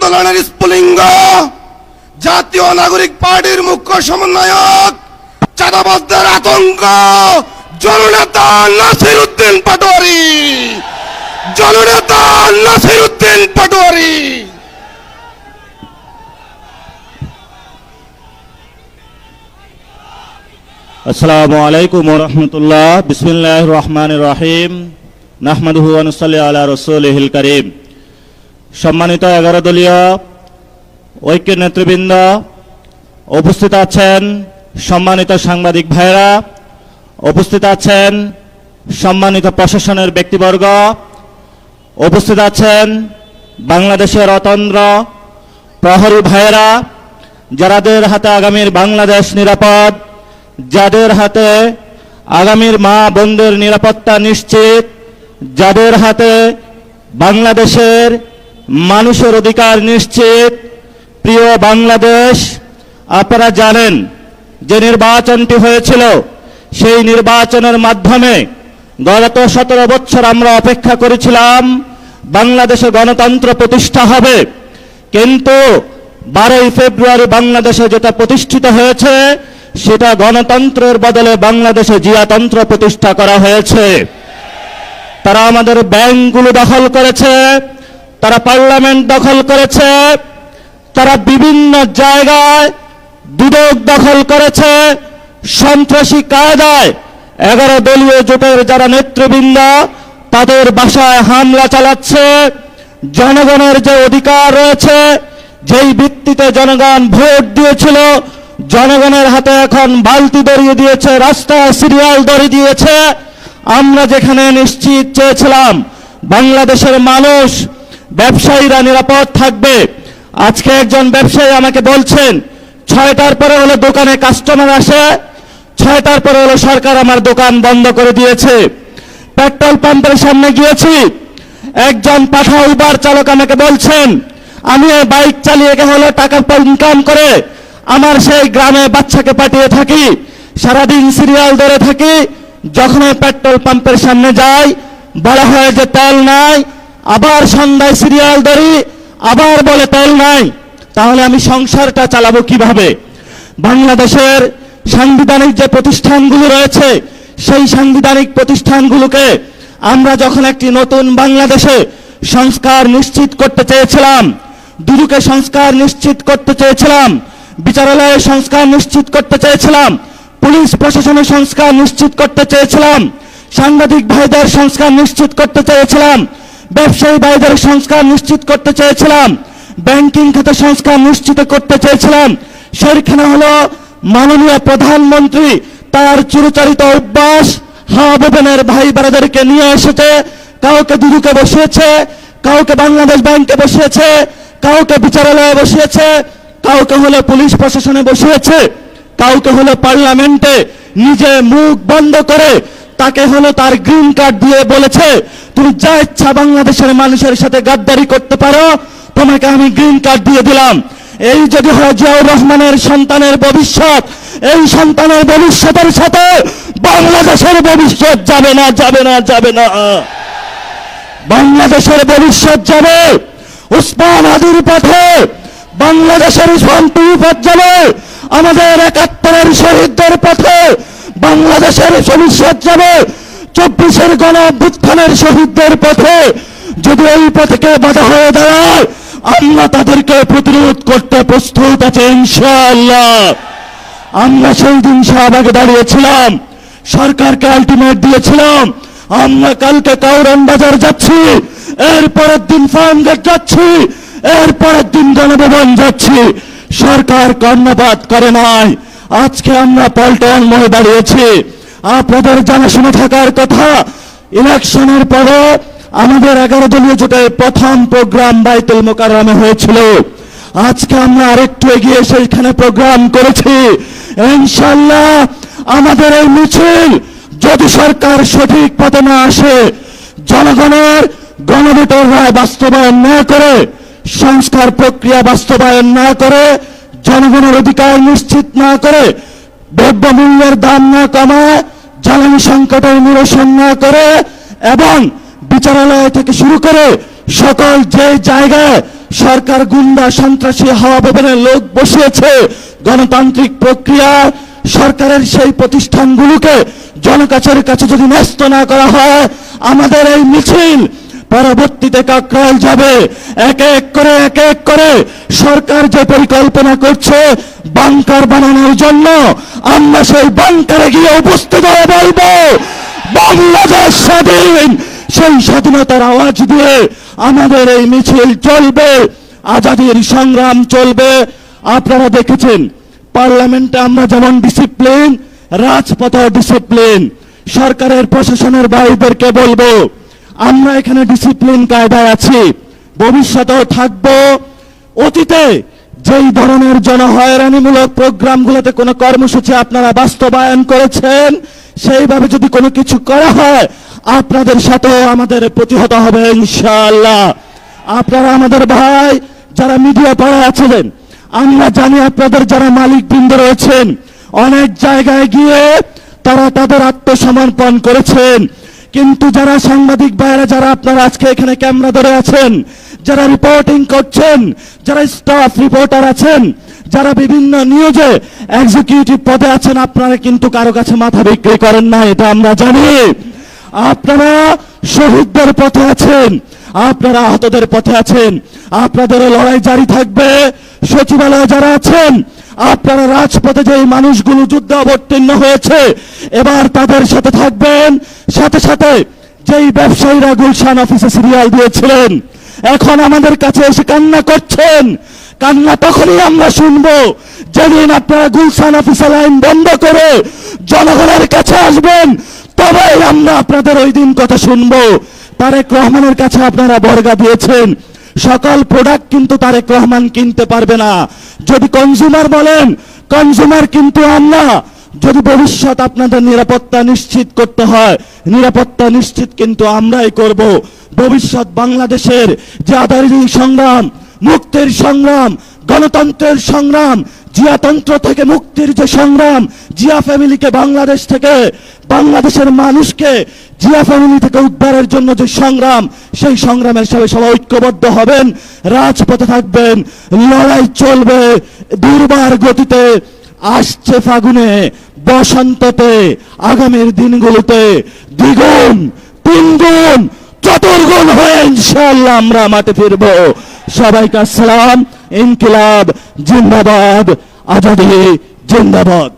আন্দোলনের স্ফুলিঙ্গ জাতীয় নাগরিক পার্টির মুখ্য সমন্বয়ক চাঁদাবাজদের আতঙ্ক জননেতা নাসির উদ্দিন পাটোয়ারি, জননেতা নাসির উদ্দিন পাটোয়ারি। আসসালামু আলাইকুম ওয়া রাহমাতুল্লাহ। বিসমিল্লাহির রহমানির রহিম। নাহমাদুহু ওয়া নুসাল্লি আলা রাসূলিহিল কারীম। সম্মানিত 11 দলীয় ঐক্যের নেতৃবৃন্দ, উপস্থিত আছেন সম্মানিত সাংবাদিক ভাইরা, উপস্থিত আছেন সম্মানিত প্রশাসনের ব্যক্তিবর্গ, উপস্থিত আছেন বাংলাদেশের অতন্দ্র প্রহরী ভাইরা, যাদের হাতে আগামীর বাংলাদেশ নিরাপদ, যাদের হাতে আগামীর মা বোনদের নিরাপত্তা নিশ্চিত, যাদের হাতে বাংলাদেশের মানুষের অধিকার নিশ্চিত। প্রিয় বাংলাদেশ, আপনারা জানেন যে নির্বাচনটি হয়েছিল, সেই নির্বাচনের মাধ্যমে গত 17 বছর আমরা অপেক্ষা করেছিলাম বাংলাদেশে গণতন্ত্র প্রতিষ্ঠা হবে, কিন্তু 12ই ফেব্রুয়ারি বাংলাদেশে যেটা প্রতিষ্ঠিত হয়েছে সেটা গণতন্ত্রের বদলে বাংলাদেশে জিয়াতন্ত্র প্রতিষ্ঠা করা হয়েছে। তারা আমাদের ব্যাংকগুলো দখল করেছে, তারা পার্লামেন্ট দখল করেছে, তারা বিভিন্ন জায়গায় দুদক দখল করেছে, সন্ত্রাসী কায়দায় 11 দলীয় জোটের যারা নেতৃবৃন্দ তাদের বাসায় হামলা চালাচ্ছে। জনগণের যে অধিকার রয়েছে, যেই ভিত্তিতে জনগণ ভোট দিয়েছিল, জনগণের হাতে এখন বালতি ধরিয়ে দিয়েছে, রাস্তায় সিরিয়াল ধরিয়ে দিয়েছে। আমরা যেখানে নিশ্চিত চেয়েছিলাম বাংলাদেশের মানুষ, ব্যবসায়ীরা নিরাপদ থাকবে, আজকে একজন ব্যবসায়ী আমাকে বলছেন 6টার পরে হলো দোকানে কাস্টমার আসে, 6টার পরে হলো সরকার আমার দোকান বন্ধ করে দিয়েছে। পেট্রোল পাম্পের সামনে গিয়েছি, একজন পাঠা উবার চালক আমাকে বলছেন আমি এই বাইক চালিয়ে হলো টাকা ইনকাম করে আমার সেই গ্রামে বাচ্চাকে পাঠিয়ে থাকি, সারাদিন সিরিয়াল ধরে থাকি, যখন পেট্রোল পাম্পের সামনে যাই বলা হয় যে তেল নাই, আবার সন্ধ্যায় সিরিয়াল ধরি, আবার বলে তেল নাই। তাহলে আমি সংসারটা চালাবো কিভাবে? বাংলাদেশের সাংবিধানিক যে প্রতিষ্ঠানগুলো রয়েছে, সেই সাংবিধানিক প্রতিষ্ঠানগুলোকে আমরা যখন একটি নতুন বাংলাদেশে সংস্কার নিশ্চিত করতে চেয়েছিলাম, দুদকে সংস্কার নিশ্চিত করতে চেয়েছিলাম, বিচারালয়ের সংস্কার নিশ্চিত করতে চেয়েছিলাম, পুলিশ প্রশাসনের সংস্কার নিশ্চিত করতে চেয়েছিলাম, সাংবাদিক ভাইদের সংস্কার নিশ্চিত করতে চেয়েছিলাম, ব্যবসায়ী ভাইদের সংস্কার নিশ্চিত করতে চেয়েছিলাম, ব্যাংকিং খাতে সংস্কার নিশ্চিত করতে চেয়েছিলাম, সেখানে হলো মাননীয় প্রধানমন্ত্রী তার চিরচরিত অভ্যাস হাবুবেনের ভাই বোনেদেরকে নিয়ে এসেছে, কাউকে দুদকে বসিয়েছে, কাউকে বাংলাদেশ ব্যাংকে বসিয়েছে, কাউকে বিচারালয়ে বসিয়েছে, কাউকে হলো পুলিশ প্রশাসনে বসিয়েছে, কাউকে হলো পার্লামেন্টে নিজে মুখ বন্ধ করে তাকে হলো তার গ্রিন কার্ড দিয়ে বলেছে তুমি যা ইচ্ছা বাংলাদেশের মানুষের সাথে গাদ্দারি করতে পারো, তোমাকে আমি গ্রিন কার্ড দিয়ে দিলাম। এই যদি হয় জিয়াউর রহমানের সন্তানের ভবিষ্যৎ, এই সন্তানের ভবিষ্যতের সাথে বাংলাদেশের ভবিষ্যৎ যাবে না, যাবে না, যাবে না। বাংলাদেশের ভবিষ্যৎ যাবে উসমান হাদির পথে, বাংলাদেশের শান্তি পথ যাবে আমাদের 71-এর শহীদদের পথে, বাংলাদেশের ভবিষ্যৎ যাবে 24-এর গণ অভ্যুত্থানের শহীদদের পথে। যদি এই পথে বাধা হয়ে দাঁড়ায়, আমরা তাদেরকে প্রতিরোধ করতে প্রস্তুত আছি ইনশাআল্লাহ। আমরা সেই দিন শাহবাগে দাঁড়িয়েছিলাম, সরকারকে আলটিমেট দিয়েছিলাম আমরা কালকে কাউরান বাজার যাচ্ছি, এর পরের দিন ফার্মগেট যাচ্ছি, এর পরের দিন গণভবন যাচ্ছি। সরকার কর্ণপাত করে নাই। আজকে আমরা পল্টন মোড়ে দাঁড়িয়েছি। আপনাদের জানাশোনা থাকার কথা, ইলেকশনের পরে আমাদের 11 দলীয় জোটের প্রথম প্রোগ্রাম বাইতুল মোকাররমে হয়েছিল। আজকে আমরা আরেকটু এগিয়ে সেইখানে প্রোগ্রাম করেছি। ইনশাআল্লাহ আমাদের এই মিছিল যদি সরকার সঠিক পথে না আসে, জনগণের গণভোটের রায় বাস্তবায়ন না করে, সংস্কার প্রক্রিয়া বাস্তবায়ন না করে, জনগণের অধিকার নিশ্চিত না করে, দ্রব্যমূল্যের দাম না কমায়, জ্বালানি সংকটের নিরসন না করে এবং বিচারালয় থেকে শুরু করে সকল যে জায়গায় সরকার গুন্ডা সন্ত্রাসী হাওয়া ভবনের লোক বসিয়েছে। গণতান্ত্রিক প্রক্রিয়া সরকারের সেই প্রতিষ্ঠানগুলোকে জনকাছের কাছে যদি ন্যস্ত না করা হয়, আমাদের এই মিছিল পরবর্তীতে কাকরাইল যাবে। এক এক করে সরকার যে পরিকল্পনা করছে বাংকার বানানোর জন্য, আমরা সেই বাংকারে গিয়ে উপস্থিত হয়ে বলবো বাংলাদেশ স্বাধীন। সেই স্বাধীনতার আওয়াজ দিয়ে আমাদের এই মিছিল চলবে, আজাদির সংগ্রাম চলবে। আপনারা দেখেছেন পার্লামেন্টে আমরা যেমন ডিসিপ্লিন, রাজপথে ডিসিপ্লিন। সরকারের প্রশাসনের ভাইদেরকে বলবো আমরা এখানে ডিসিপ্লিন কায়দায় আছি, ভবিষ্যতেও থাকবো। অতীতে যেই ধরনের জনহয়রানিমূলক প্রোগ্রামগুলোতে কোনো কর্মসূচি আপনারা বাস্তবায়ন করেছেন, সেইভাবে যদি কোনো কিছু করা হয় আপনাদের সাথেও আমাদের প্রতিহত হবে ইনশাআল্লাহ। আপনারা আমাদের ভাই যারা মিডিয়া পাড়ায় আছেন, আমরা জানি আপনাদের যারা মালিকবৃন্দ রয়েছেন অনেক জায়গায় গিয়ে তারা তাদের আত্মসমর্পণ করেছেন, কিন্তু যারা সাংবাদিক ভাইরা যারা আপনারা আজকে এখানে ক্যামেরা ধরে আছেন, যারা রিপোর্টিং করছেন, যারা স্টাফ রিপোর্টার আছেন, যারা বিভিন্ন নিউজে এক্সিকিউটিভ পদে আছেন, আপনারা কিন্তু কারো কাছে মাথা বিক্রি করেন না, এটা আমরা জানি। আপনারা শহীদদের পথে আছেন, আপনারা আহতদের পথে আছেন, আপনাদের লড়াই জারি থাকবে। সচিবালয়ে যারা আছেন, আপনারা রাজপথে যে মানুষগুলো যুদ্ধে অবতীর্ণ হয়েছে এবার তাদের সাথে থাকবেন। সাথে সাথে যেই ব্যবসায়ীরা গুলশান অফিসে সিরিয়াল দিয়েছিলেন এখন আমাদের কাছে এসে কান্না করছেন, কান্না তখনই আমরা শুনবো যেদিন আপনারা গুলশান অফিসে লাইন বন্ধ করে জনগণের কাছে আসবেন, তবেই আমরা আপনাদের ওই দিন কথা শুনবো। তারেক রহমানের কাছে আপনারা বর্গা দিয়েছেন, সকল প্রোডাক্ট কিন্তু তারেক রহমান কিনতে পারবে না। যদি কনজিউমার বলেন, কনজিউমার কিন্তু আমরা। যদি ভবিষ্যৎ আপনাদের নিরাপত্তা নিশ্চিত করতে হয়, নিরাপত্তা নিশ্চিত কিন্তু আমরাই করব। ভবিষ্যৎ বাংলাদেশের যে আজাদী সংগ্রাম, মুক্তির সংগ্রাম, গণতন্ত্রের সংগ্রাম, জিয়াতন্ত্র থেকে মুক্তির যে সংগ্রাম, জিয়া ফ্যামিলিকে বাংলাদেশ থেকে, বাংলাদেশের মানুষকে জিয়া ফ্যামিলি থেকে উদ্ধারের জন্য যে সংগ্রাম, সেই সংগ্রামের সবাই ঐক্যবদ্ধ হবেন, রাজপথে থাকবেন, লড়াই চলবে দুর্বার গতিতে। আসছে ফাগুনে, বসন্ততে, আগামীর দিনগুলোতে দ্বিগুণ, তিনগুণ, চতুর্গুণ হয়ে ইনশাআল্লাহ আমরা মাঠে ফিরব। সবাইকে আসসালাম। ইনকিলাব জিন্দাবাদ, আজাদী জিন্দাবাদ।